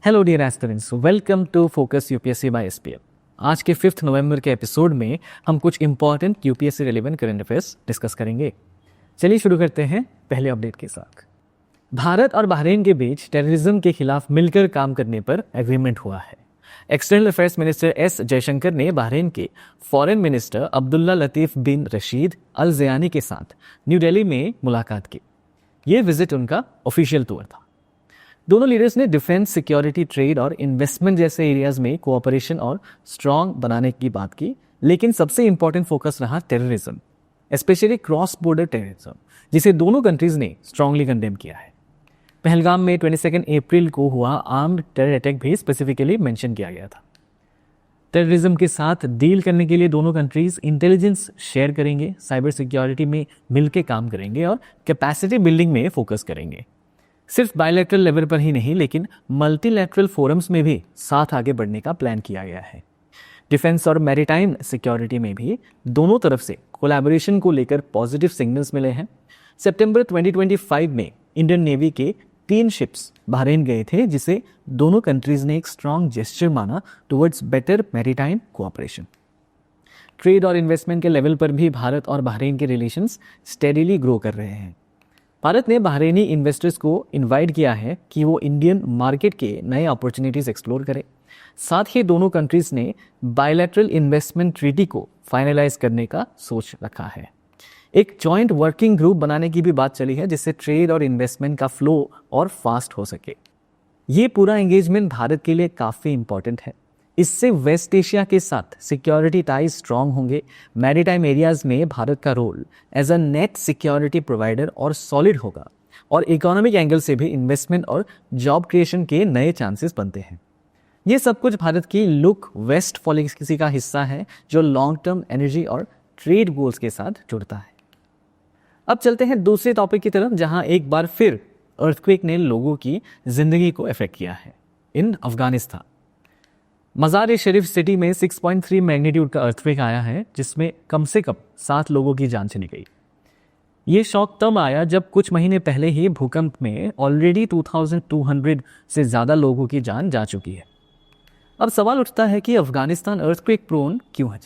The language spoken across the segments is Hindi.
Hello dear aspirants, welcome to focus UPSC by SPM. आज के 5 नवंबर के एपिसोड में हम कुछ important UPSC relevant current affairs discuss करेंगे। चलिए शुरू करते हैं पहले अपडेट के साथ। भारत और बहरीन के बीच टेररिज्म के खिलाफ मिलकर काम करने पर एग्रीमेंट हुआ है। External affairs minister S Jaishankar ने बहरीन के फॉरेन मिनिस्टर अब्दुल्ला लतीफ बिन रशीद अल ज़यानी के साथ न्यू दिल्ली में मुलाकात की। ये विजिट उनका ऑफिशियल टूर था। दोनों लीडर्स ने डिफेंस, सिक्योरिटी, ट्रेड और इन्वेस्टमेंट जैसे एरियाज में कोऑपरेशन और स्ट्रांग बनाने की बात की, लेकिन सबसे इंपॉर्टेंट फोकस रहा terrorism, specially cross border terrorism, जिसे दोनों कंट्रीज ने स्ट्रांगली कंडेम किया है। पहलगाम में 22 अप्रैल को हुआ आर्म्ड टेरर अटैक भी स्पेसिफिकली मेंशन किया गया था। टेररिज्म के साथ डील करने के लिए दोनों कंट्रीज इंटेलिजेंस शेयर करेंगे, साइबर सिक्योरिटी में मिलकर काम करेंगे और कैपेसिटी बिल्डिंग में फोकस करेंगे। सिर्फ बायलैटरल लेवल पर ही नहीं, लेकिन मल्टीलैटरल फोरम्स में भी साथ आगे बढ़ने का प्लान किया गया है। डिफेंस और मैरीटाइम सिक्योरिटी में भी दोनों तरफ से कोलैबोरेशन को लेकर पॉजिटिव सिग्नल्स मिले हैं। सितंबर 2025 में इंडियन नेवी के 3 शिप्स बहरीन गए थे, जिसे दोनों कंट्रीज ने एक स्ट्रॉन्ग जेस्चर माना towards better maritime cooperation. Trade और इन्वेस्टमेंट के लेवल पर भी भारत और बहरीन के रिलेशंस स्टेडीली ग्रो कर रहे हैं। भारत ने बहरीनी इन्वेस्टर्स को इनवाइट किया है कि वो इंडियन मार्केट के नए अपॉर्चुनिटीज एक्सप्लोर करें। साथ ही दोनों कंट्रीज ने बायलैटरल इन्वेस्टमेंट ट्रीटी को फाइनलाइज करने का सोच रखा है। एक जॉइंट वर्किंग ग्रुप बनाने की भी बात चली है, जिससे ट्रेड और इन्वेस्टमेंट का फ्लो और फास्ट हो सके। ये पूरा एंगेजमेंट भारत के लिए काफ़ी इंपॉर्टेंट है। इससे वेस्ट एशिया के साथ सिक्योरिटी टाइज स्ट्रांग होंगे। मैरीटाइम एरियाज में भारत का role as a net security provider और सॉलिड होगा, और इकोनॉमिक एंगल से भी इन्वेस्टमेंट और जॉब क्रिएशन के नए चांसेस बनते हैं। ये सब कुछ भारत की लुक वेस्ट पॉलिसी का हिस्सा है, जो लॉन्ग टर्म एनर्जी और ट्रेड गोल्स के साथ जुड़ता है। अब चलते हैं दूसरे टॉपिक की तरफ, जहां एक बार फिर अर्थक्वेक ने लोगों की जिंदगी को अफेक्ट किया है। इन अफगानिस्तान मज़ार शरीफ सिटी में 6.3 मैग्नीट्यूड का अर्थक्वेक आया है, जिसमें कम से कम 7 लोगों की जान चली गई। ये शॉक तब आया जब कुछ महीने पहले ही भूकंप में ऑलरेडी 2200 से ज़्यादा लोगों की जान जा चुकी है। अब सवाल उठता है कि अफगानिस्तान अर्थक्वेक प्रोन क्यों है।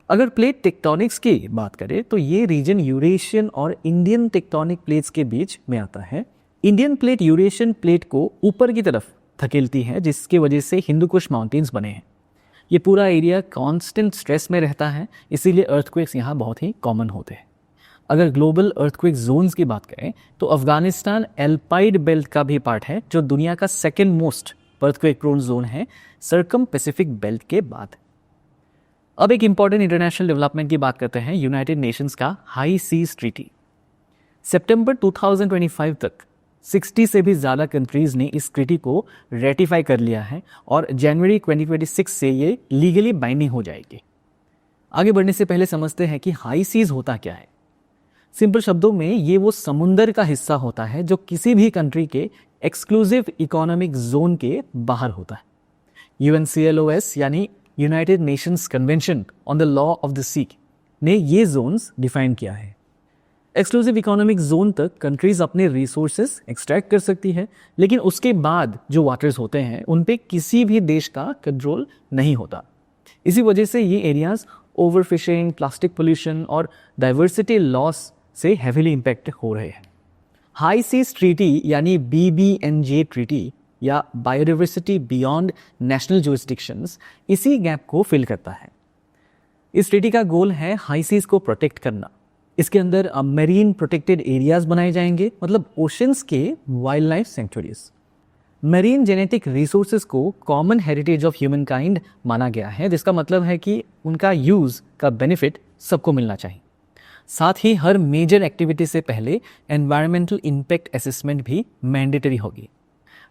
अगर प्लेट टेक्टोनिक्स की बात करें तो ये रीजन यूरेशियन और इंडियन टेक्टोनिक प्लेट्स के बीच में आता है। इंडियन प्लेट यूरेशियन प्लेट को ऊपर की तरफ धकेलती है, जिसकी वजह से हिंदू कुश माउंटेन्स बने हैं। ये पूरा एरिया कांस्टेंट स्ट्रेस में रहता है, इसीलिए अर्थक्वेक्स यहाँ बहुत ही कॉमन होते हैं। अगर ग्लोबल अर्थक्वेक जोन्स की बात करें तो अफगानिस्तान एल्पाइड बेल्ट का भी पार्ट है, जो दुनिया का second most earthquake prone zone है, सर्कम पैसिफिक बेल्ट के बाद। अब एक इंपॉर्टेंट इंटरनेशनल डेवलपमेंट की बात करते हैं। यूनाइटेड नेशंस का हाई सीज ट्रीटी सितंबर 2025 तक 60 से भी ज़्यादा कंट्रीज़ ने इस ट्रीटी को रेटिफाई कर लिया है, और जनवरी 2026 से ये लीगली बाइंडिंग हो जाएगी। आगे बढ़ने से पहले समझते हैं कि हाई सीज होता क्या है। सिंपल शब्दों में ये वो समुंदर का हिस्सा होता है जो किसी भी कंट्री के एक्सक्लूसिव इकोनॉमिक जोन के बाहर होता है। UNCLOS यानी United Nations convention on the law of the sea ने ये जोन्स डिफाइन किया है। एक्सक्लूसिव इकोनॉमिक जोन तक कंट्रीज अपने रिसोर्सेज एक्सट्रैक्ट कर सकती है, लेकिन उसके बाद जो वाटर्स होते हैं उन पे किसी भी देश का कंट्रोल नहीं होता। इसी वजह से ये एरियाज ओवरफिशिंग, प्लास्टिक पोल्यूशन और डाइवर्सिटी लॉस से हेवीली इम्पैक्ट हो रहे हैं। हाई सीज ट्रीटी यानी BBNJ ट्रीटी या बायोडाइवर्सिटी बियॉन्ड नेशनल जुरिस्डिक्शंस इसी गैप को फिल करता है। इस ट्रीटी का गोल है हाई सीज को प्रोटेक्ट करना। इसके अंदर मेरीन प्रोटेक्टेड एरियाज बनाए जाएंगे, मतलब ओशंस के wild life sanctuaries. Marine genetic resources को common heritage of human kind माना गया है, जिसका मतलब है कि उनका यूज़ का बेनिफिट सबको मिलना चाहिए। साथ ही हर मेजर एक्टिविटी से पहले एनवायरमेंटल इम्पैक्ट असेसमेंट भी मैंडेटरी होगी।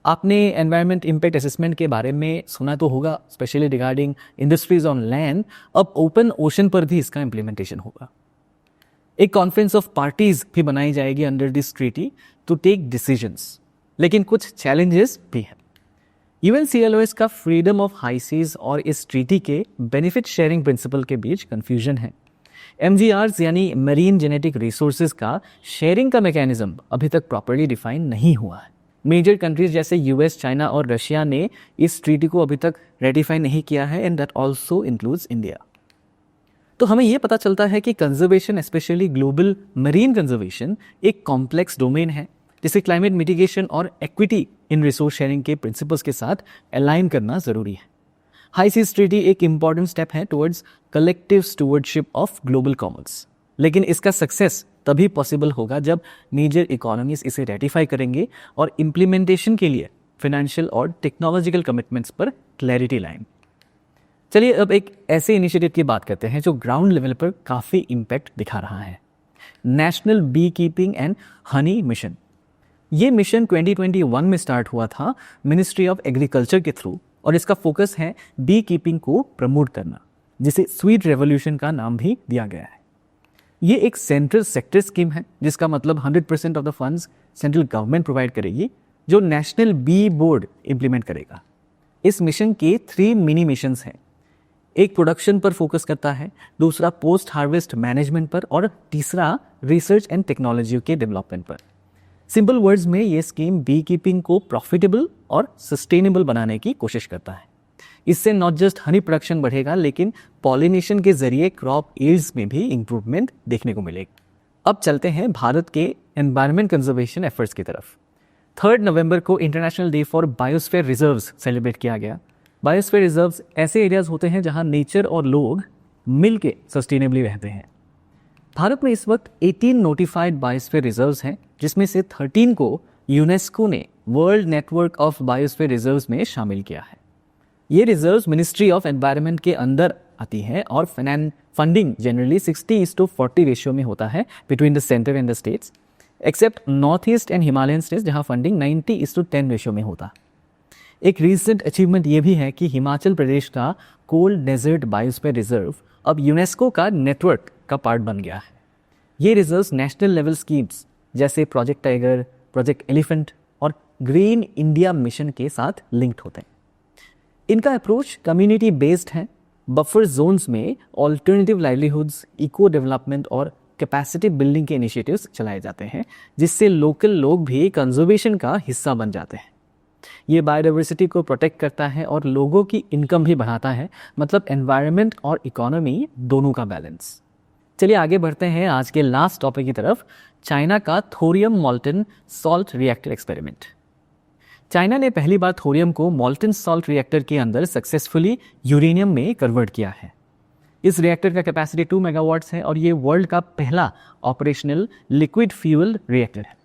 आपने एनवायरमेंट इम्पैक्ट असेसमेंट के बारे में सुना तो होगा, specially regarding industries on land. अब ओपन ओशन पर भी इसका इम्प्लीमेंटेशन होगा। एक कॉन्फ्रेंस ऑफ पार्टीज भी बनाई जाएगी under this treaty to take decisions, लेकिन कुछ चैलेंजेस भी हैं। UNCLOS का फ्रीडम ऑफ हाई सीज और इस ट्रीटी के बेनिफिट शेयरिंग प्रिंसिपल के बीच कंफ्यूजन है। MGRs यानी मरीन जेनेटिक रिसोर्सेज का शेयरिंग का मैकेनिज्म अभी तक प्रॉपर्ली डिफाइन नहीं हुआ है। मेजर कंट्रीज जैसे यूएस, चाइना और रशिया ने इस ट्रीटी को अभी तक रेटिफाई नहीं किया है, and that also includes India. तो हमें यह पता चलता है कि conservation, especially global marine conservation, एक कॉम्प्लेक्स डोमेन है जिसे क्लाइमेट मिटिगेशन और इक्विटी इन रिसोर्स शेयरिंग के प्रिंसिपल्स के साथ अलाइन करना जरूरी है। हाई सीज ट्रीटी एक इंपॉर्टेंट स्टेप है towards collective stewardship of global commons, लेकिन इसका सक्सेस तभी पॉसिबल होगा जब मेजर इकोनॉमीज इसे रेटिफाई करेंगे और इम्प्लीमेंटेशन के लिए फाइनेंशियल और टेक्नोलॉजिकल कमिटमेंट्स पर क्लैरिटी लाएंगे। चलिए अब एक ऐसे इनिशिएटिव की बात करते हैं जो ग्राउंड लेवल पर काफ़ी इम्पैक्ट दिखा रहा है, national bee keeping and honey mission. ये मिशन 2021 में स्टार्ट हुआ था मिनिस्ट्री ऑफ एग्रीकल्चर के थ्रू, और इसका फोकस है बी कीपिंग को प्रमोट करना, जिसे स्वीट रेवोल्यूशन का नाम भी दिया गया है। ये एक सेंट्रल सेक्टर स्कीम है जिसका मतलब 100% of the funds central government provide करेगी, जो नेशनल बी बोर्ड इंप्लीमेंट करेगा। इस मिशन के 3 मिनी मिशंस हैं। एक प्रोडक्शन पर फोकस करता है, दूसरा पोस्ट हार्वेस्ट मैनेजमेंट पर, और तीसरा रिसर्च एंड टेक्नोलॉजी के डेवलपमेंट पर। सिंपल वर्ड्स में ये स्कीम बी कीपिंग को प्रॉफिटेबल और सस्टेनेबल बनाने की कोशिश करता है। इससे नॉट जस्ट हनी प्रोडक्शन बढ़ेगा, लेकिन पॉलिनेशन के जरिए क्रॉप यील्ड्स में भी इंप्रूवमेंट देखने को मिलेगी। अब चलते हैं भारत के एनवायरनमेंट कंजर्वेशन एफर्ट्स की तरफ। 3 नवंबर को international day for biosphere reserves celebrate किया गया। बायोस्फीयर रिजर्व्स ऐसे एरियाज होते हैं जहां नेचर और लोग मिल के सस्टेनेबली रहते हैं। भारत में इस वक्त 18 नोटिफाइड बायोस्फीयर रिजर्व्स हैं, जिसमें से 13 को यूनेस्को ने world network of biosphere reserves में शामिल किया है। ये रिजर्व्स मिनिस्ट्री ऑफ एनवायरनमेंट के अंदर आती है और फंडिंग जनरली 60:40 रेशियो में होता है between the centre and the states, except North East and Himalayan states जहां फंडिंग 90:10 रेशियो में होता। एक रीसेंट अचीवमेंट ये भी है कि हिमाचल प्रदेश का कोल्ड डेजर्ट बायोस्फीयर रिजर्व अब यूनेस्को का नेटवर्क का पार्ट बन गया है। ये रिजर्व्स नेशनल लेवल स्कीम्स जैसे प्रोजेक्ट टाइगर, प्रोजेक्ट एलिफेंट और ग्रीन इंडिया मिशन के साथ लिंक्ड होते हैं। इनका अप्रोच कम्युनिटी बेस्ड है। बफर जोन्स में ऑल्टरनेटिव लाइवलीहुड्स, इको डेवलपमेंट और कैपेसिटी बिल्डिंग के इनिशिएटिव्स चलाए जाते हैं, जिससे लोकल लोग भी कंजर्वेशन का हिस्सा बन जाते हैं। ये बायोडाइवर्सिटी को प्रोटेक्ट करता है और लोगों की इनकम भी बढ़ाता है, मतलब एनवायरनमेंट और इकोनॉमी दोनों का बैलेंस। चलिए आगे बढ़ते हैं आज के लास्ट टॉपिक की तरफ, चाइना का thorium मॉल्टन salt reactor experiment. China ने पहली बार थोरियम को मॉल्टन सॉल्ट रिएक्टर के अंदर सक्सेसफुली यूरेनियम में कन्वर्ट किया है। इस रिएक्टर का कैपेसिटी 2 मेगावाट्स है और ये वर्ल्ड का पहला ऑपरेशनल लिक्विड फ्यूल रिएक्टर है।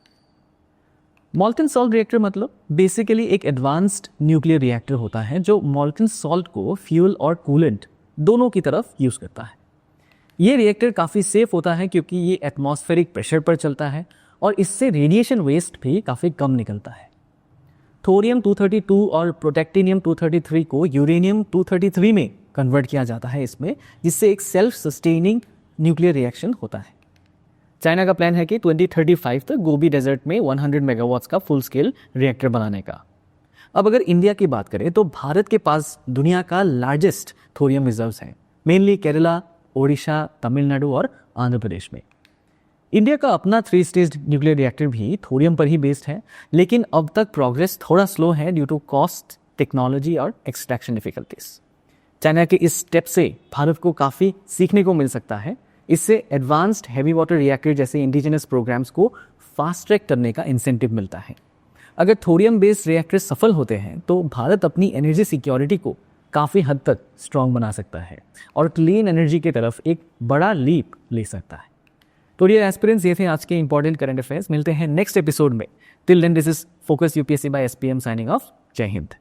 मॉल्टन सॉल्ट रिएक्टर मतलब बेसिकली एक एडवांस्ड न्यूक्लियर रिएक्टर होता है जो मॉल्टन सॉल्ट को फ्यूल और कूलेंट दोनों की तरफ यूज़ करता है। ये रिएक्टर काफ़ी सेफ होता है क्योंकि ये एटमॉस्फेरिक प्रेशर पर चलता है और इससे रेडिएशन वेस्ट भी काफ़ी कम निकलता है। थोरियम 232 और प्रोटेक्टिनियम 233 को यूरेनियम 233 में कन्वर्ट किया जाता है इसमें, जिससे एक सेल्फ सस्टेनिंग न्यूक्लियर रिएक्शन होता है। चाइना का प्लान है कि 2035 तक गोबी डेजर्ट में 100 मेगावाट्स का फुल स्केल रिएक्टर बनाने का। अब अगर इंडिया की बात करें तो भारत के पास दुनिया का लार्जेस्ट थोरियम रिजर्व्स हैं, मेनली केरला, ओडिशा, तमिलनाडु और आंध्र प्रदेश में। इंडिया का अपना 3 स्टेज न्यूक्लियर रिएक्टर भी थोरियम पर ही बेस्ड है, लेकिन अब तक प्रोग्रेस थोड़ा स्लो है ड्यू टू कॉस्ट, टेक्नोलॉजी और एक्सट्रैक्शन डिफिकल्टीज। चाइना के इस स्टेप से भारत को काफ़ी सीखने को मिल सकता है। इससे एडवांस्ड हैवी वाटर रिएक्टर जैसे इंडिजिनस प्रोग्राम्स को फास्ट ट्रैक करने का इंसेंटिव मिलता है। अगर थोरियम बेस्ड रिएक्टर सफल होते हैं तो भारत अपनी एनर्जी सिक्योरिटी को काफ़ी हद तक स्ट्रॉन्ग बना सकता है और क्लीन एनर्जी की तरफ एक बड़ा लीप ले सकता है। तो डियर एस्पिरेंट्स, ये थे आज के इंपॉर्टेंट करंट अफेयर्स। मिलते हैं नेक्स्ट एपिसोड में। Till then this is focus UPSC by SPM signing off. जय हिंद।